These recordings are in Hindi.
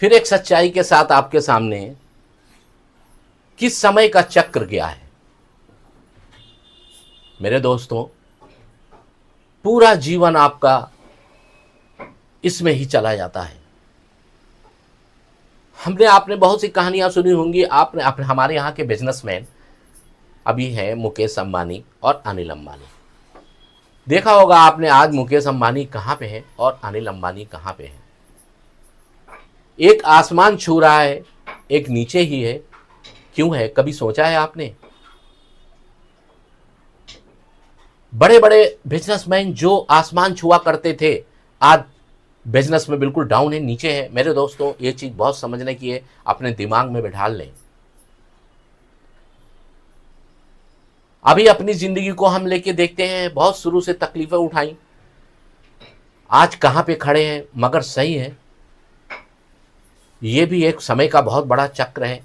फिर एक सच्चाई के साथ आपके सामने कि समय का चक्र क्या है। मेरे दोस्तों, पूरा जीवन आपका इसमें ही चला जाता है। आपने बहुत सी कहानियां सुनी होंगी। आपने हमारे यहाँ के बिजनेसमैन अभी हैं मुकेश अंबानी और अनिल अंबानी। देखा होगा आपने आज मुकेश अंबानी कहाँ पे हैं और अनिल अंबानी कहाँ पे हैं। एक आसमान छू रहा है, एक नीचे ही है। क्यों है, कभी सोचा है आपने? बड़े बड़े बिजनेसमैन जो आसमान छुआ करते थे आज बिजनेस में बिल्कुल डाउन है, नीचे है। मेरे दोस्तों, ये चीज बहुत समझने की है, अपने दिमाग में बिठा लें। अभी अपनी जिंदगी को हम लेके देखते हैं, बहुत शुरू से तकलीफें उठाई, आज कहां पे खड़े हैं। मगर सही है, ये भी एक समय का बहुत बड़ा चक्र है।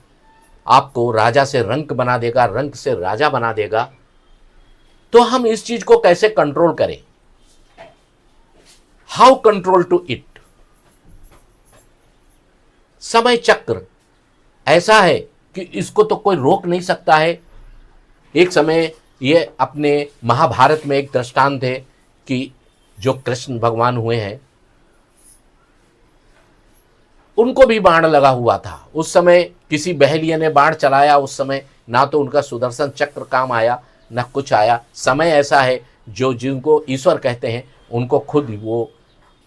आपको राजा से रंक बना देगा, रंक से राजा बना देगा। तो हम इस चीज को कैसे कंट्रोल करें? How control to it? समय चक्र ऐसा है कि इसको तो कोई रोक नहीं सकता है। एक समय ये अपने महाभारत में एक दृष्टांत है कि जो कृष्ण भगवान हुए हैं उनको भी बाण लगा हुआ था। उस समय किसी बहेलिया ने बाण चलाया, उस समय ना तो उनका सुदर्शन चक्र काम आया ना कुछ आया। समय ऐसा है जो जिनको ईश्वर कहते हैं उनको खुद वो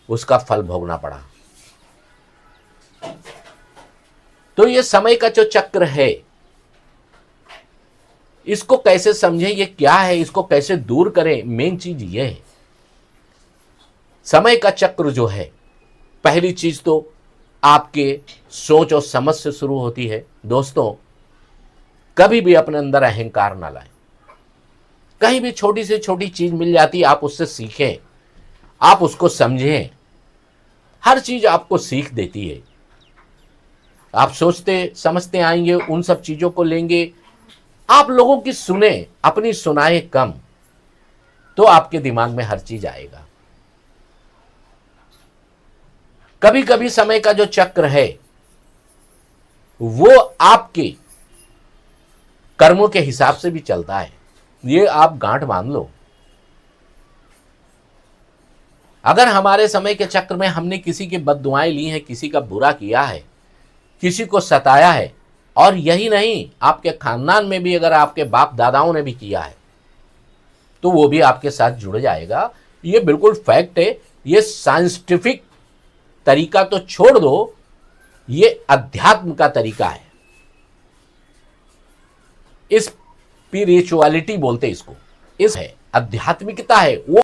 उसका फल भोगना पड़ा। तो ये समय का जो चक्र है, इसको कैसे समझें, ये क्या है, इसको कैसे दूर करें? मेन चीज ये है, समय का चक्र जो है, पहली चीज तो आपके सोच और समझ से शुरू होती है। दोस्तों, कभी भी अपने अंदर अहंकार ना लाएं। कहीं भी छोटी से छोटी चीज मिल जाती, आप उससे सीखें, आप उसको समझें। हर चीज आपको सीख देती है। आप सोचते समझते आएंगे, उन सब चीजों को लेंगे, आप लोगों की सुने, अपनी सुनाए कम, तो आपके दिमाग में हर चीज आएगा। कभी कभी समय का जो चक्र है वो आपके कर्मों के हिसाब से भी चलता है। ये आप गांठ बांध लो। अगर हमारे समय के चक्र में हमने किसी की बद्दुआएं ली हैं, किसी का बुरा किया है, किसी को सताया है, और यही नहीं, आपके खानदान में भी अगर आपके बाप दादाओं ने भी किया है तो वो भी आपके साथ जुड़ जाएगा। ये बिल्कुल फैक्ट है। ये साइंटिफिक तरीका तो छोड़ दो, ये अध्यात्म का तरीका है। स्पिरिचुअलिटी बोलते इसको, इस है आध्यात्मिकता है। वो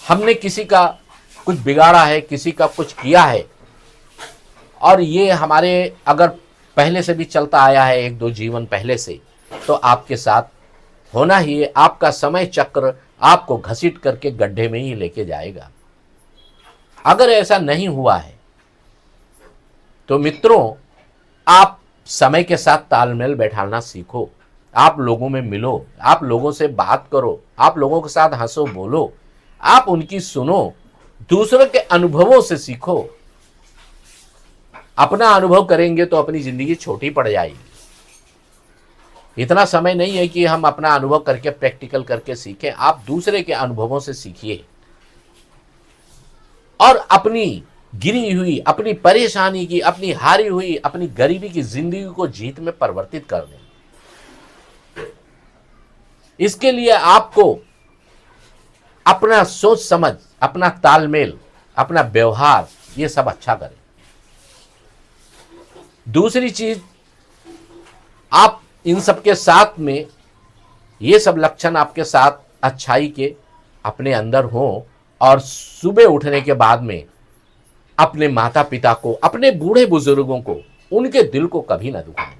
हमने किसी का कुछ बिगाड़ा है, किसी का कुछ किया है, और ये हमारे अगर पहले से भी चलता आया है, एक दो जीवन पहले से, तो आपके साथ होना ही है। आपका समय चक्र आपको घसीट करके गड्ढे में ही लेके जाएगा। अगर ऐसा नहीं हुआ है तो मित्रों, आप समय के साथ तालमेल बैठाना सीखो। आप लोगों में मिलो, आप लोगों से बात करो, आप लोगों के साथ हंसो बोलो, आप उनकी सुनो, दूसरों के अनुभवों से सीखो। अपना अनुभव करेंगे तो अपनी जिंदगी छोटी पड़ जाएगी। इतना समय नहीं है कि हम अपना अनुभव करके प्रैक्टिकल करके सीखें। आप दूसरे के अनुभवों से सीखिए और अपनी गिरी हुई, अपनी परेशानी की, अपनी हारी हुई, अपनी गरीबी की जिंदगी को जीत में परिवर्तित कर दें। इसके लिए आपको अपना सोच समझ, अपना तालमेल, अपना व्यवहार, ये सब अच्छा करें। दूसरी चीज, आप इन सब के साथ में ये सब लक्षण आपके साथ अच्छाई के अपने अंदर हों, और सुबह उठने के बाद में अपने माता पिता को, अपने बूढ़े बुजुर्गों को, उनके दिल को कभी ना दुखाएं।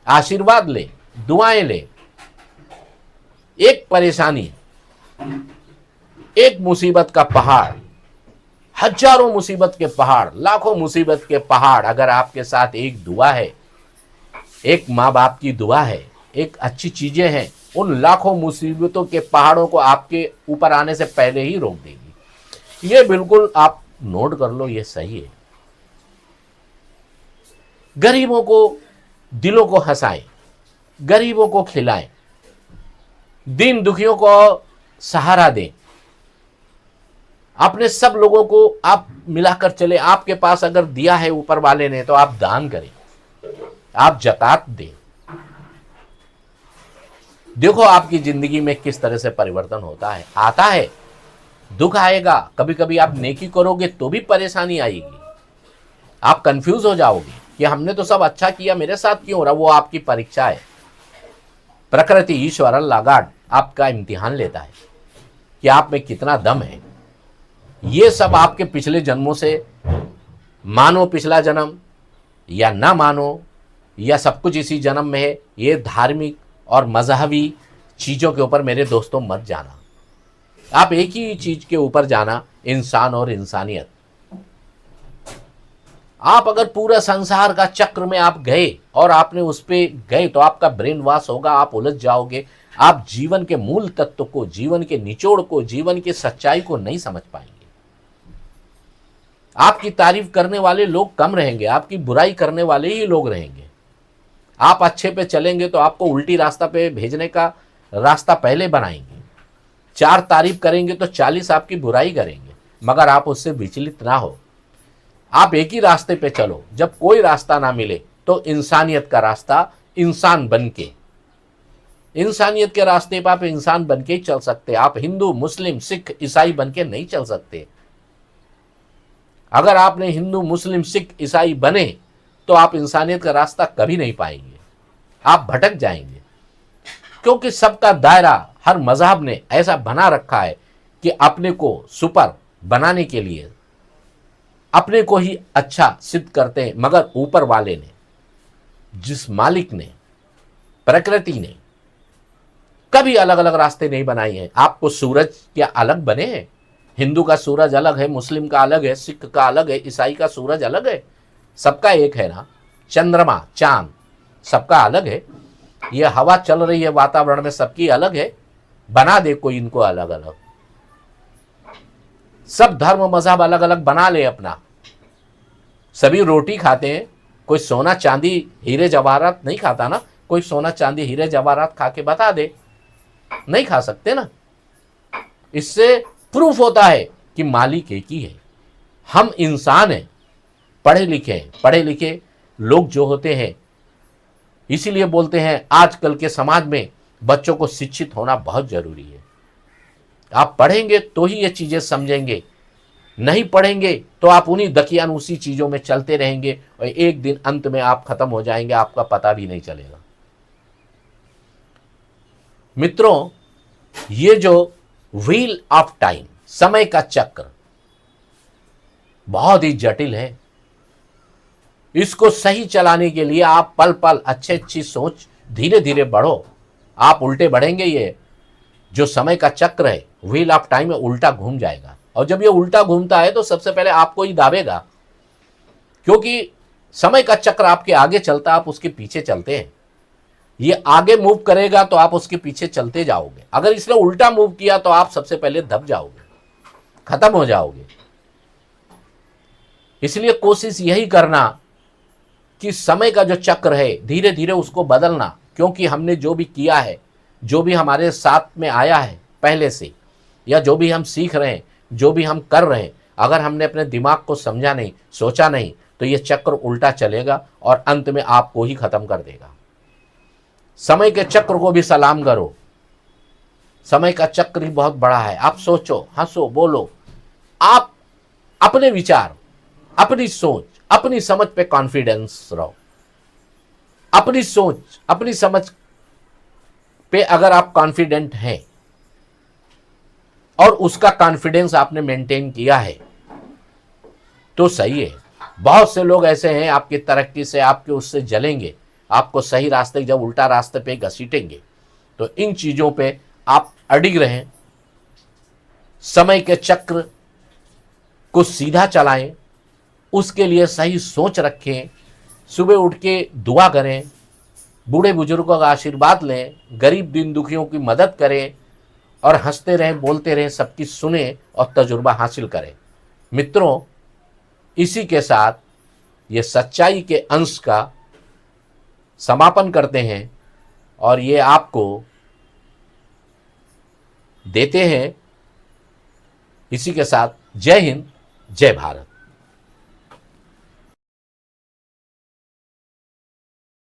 आशीर्वाद लें, दुआएं लें। एक परेशानी, एक मुसीबत का पहाड़, हजारों मुसीबत के पहाड़, लाखों मुसीबत के पहाड़, अगर आपके साथ एक दुआ है, एक माँ बाप की दुआ है, एक अच्छी चीजें हैं, उन लाखों मुसीबतों के पहाड़ों को आपके ऊपर आने से पहले ही रोक देगी। ये बिल्कुल आप नोट कर लो, ये सही है। गरीबों को दिलों को हंसाएं, गरीबों को खिलाएं, दीन दुखियों को सहारा दें। अपने सब लोगों को आप मिलाकर चले। आपके पास अगर दिया है ऊपर वाले ने तो आप दान करें, आप जकात दें। देखो आपकी जिंदगी में किस तरह से परिवर्तन होता है, आता है, दुख आएगा, कभी कभी आप नेकी करोगे तो भी परेशानी आएगी, आप कंफ्यूज हो जाओगे कि हमने तो सब अच्छा किया, मेरे साथ क्यों हो रहा। वो आपकी परीक्षा है। प्रकृति, ईश्वर, अल्लाह, गॉड आपका इम्तिहान लेता है कि आप में कितना दम है। ये सब आपके पिछले जन्मों से, मानो पिछला जन्म या ना मानो, या सब कुछ इसी जन्म में है, ये धार्मिक और मजहबी चीज़ों के ऊपर मेरे दोस्तों मत जाना। आप एक ही चीज़ के ऊपर जाना, इंसान और इंसानियत। आप अगर पूरा संसार का चक्र में आप गए और आपने उस पे गए तो आपका ब्रेन वॉश होगा, आप उलझ जाओगे, आप जीवन के मूल तत्व को, जीवन के निचोड़ को, जीवन की सच्चाई को नहीं समझ पाएंगे। आपकी तारीफ करने वाले लोग कम रहेंगे, आपकी बुराई करने वाले ही लोग रहेंगे। आप अच्छे पे चलेंगे तो आपको उल्टी रास्ता पे भेजने का रास्ता पहले बनाएंगे। 4 तारीफ करेंगे तो 40 आपकी बुराई करेंगे, मगर आप उससे विचलित ना हो। आप एक ही रास्ते पे चलो। जब कोई रास्ता ना मिले तो इंसानियत का रास्ता, इंसान बनके, इंसानियत के रास्ते पर आप इंसान बनके ही चल सकते। आप हिंदू, मुस्लिम, सिख, ईसाई बनके नहीं चल सकते। अगर आपने हिंदू, मुस्लिम, सिख, ईसाई बने तो आप इंसानियत का रास्ता कभी नहीं पाएंगे, आप भटक जाएंगे। क्योंकि सबका दायरा हर मजहब ने ऐसा बना रखा है कि अपने को सुपर बनाने के लिए अपने को ही अच्छा सिद्ध करते हैं, मगर ऊपर वाले ने, जिस मालिक ने, प्रकृति ने कभी अलग अलग रास्ते नहीं बनाए हैं। आपको सूरज क्या अलग बने हैं? हिंदू का सूरज अलग है, मुस्लिम का अलग है, सिख का अलग है, ईसाई का सूरज अलग है, सबका एक है ना। चंद्रमा, चांद सबका अलग है। ये हवा चल रही है वातावरण में, सबकी अलग है। बना दे कोई इनको अलग अलग, सब धर्म मजहब अलग अलग बना ले अपना। सभी रोटी खाते हैं, कोई सोना चांदी हीरे जवाहरात नहीं खाता ना। कोई सोना चांदी हीरे जवाहरात खा के बता दे, नहीं खा सकते ना। इससे प्रूफ होता है कि मालिक एक ही है। हम इंसान हैं, पढ़े लिखे लोग जो होते हैं, इसीलिए बोलते हैं आजकल के समाज में बच्चों को शिक्षित होना बहुत जरूरी है। आप पढ़ेंगे तो ही ये चीजें समझेंगे, नहीं पढ़ेंगे तो आप उन्हीं दकियानूसी चीजों में चलते रहेंगे और एक दिन अंत में आप खत्म हो जाएंगे, आपका पता भी नहीं चलेगा। मित्रों, ये जो व्हील ऑफ टाइम, समय का चक्र, बहुत ही जटिल है। इसको सही चलाने के लिए आप पल पल अच्छी सोच, धीरे धीरे बढ़ो। आप उल्टे बढ़ेंगे, ये जो समय का चक्र है, व्हील ऑफ टाइम में उल्टा घूम जाएगा। और जब ये उल्टा घूमता है तो सबसे पहले आपको ही दाबेगा, क्योंकि समय का चक्र आपके आगे चलता, आप उसके पीछे चलते हैं। ये आगे मूव करेगा तो आप उसके पीछे चलते जाओगे। अगर इसने उल्टा मूव किया तो आप सबसे पहले दब जाओगे, खत्म हो जाओगे। इसलिए कोशिश यही करना कि समय का जो चक्र है धीरे धीरे उसको बदलना, क्योंकि हमने जो भी किया है, जो भी हमारे साथ में आया है पहले से, या जो भी हम सीख रहे हैं, जो भी हम कर रहे हैं, अगर हमने अपने दिमाग को समझा नहीं, सोचा नहीं, तो ये चक्र उल्टा चलेगा और अंत में आपको ही खत्म कर देगा। समय के चक्र को भी सलाम करो। समय का चक्र ही बहुत बड़ा है। आप सोचो, हंसो, बोलो, आप अपने विचार, अपनी सोच, अपनी समझ पे कॉन्फिडेंस रहो। अपनी सोच, अपनी समझ पे अगर आप कॉन्फिडेंट हैं और उसका कॉन्फिडेंस आपने मेंटेन किया है तो सही है। बहुत से लोग ऐसे हैं आपकी तरक्की से, आपके उससे जलेंगे, आपको सही रास्ते, जब उल्टा रास्ते पे घसीटेंगे। तो इन चीजों पे आप अडिग रहें, समय के चक्र को सीधा चलाएं, उसके लिए सही सोच रखें, सुबह उठ के दुआ करें, बूढ़े बुजुर्गों का आशीर्वाद लें, गरीब दीन दुखियों की मदद करें और हंसते रहें, बोलते रहें, सबकी सुने और तजुर्बा हासिल करें। मित्रों, इसी के साथ ये सच्चाई के अंश का समापन करते हैं और ये आपको देते हैं। इसी के साथ जय हिंद, जय भारत।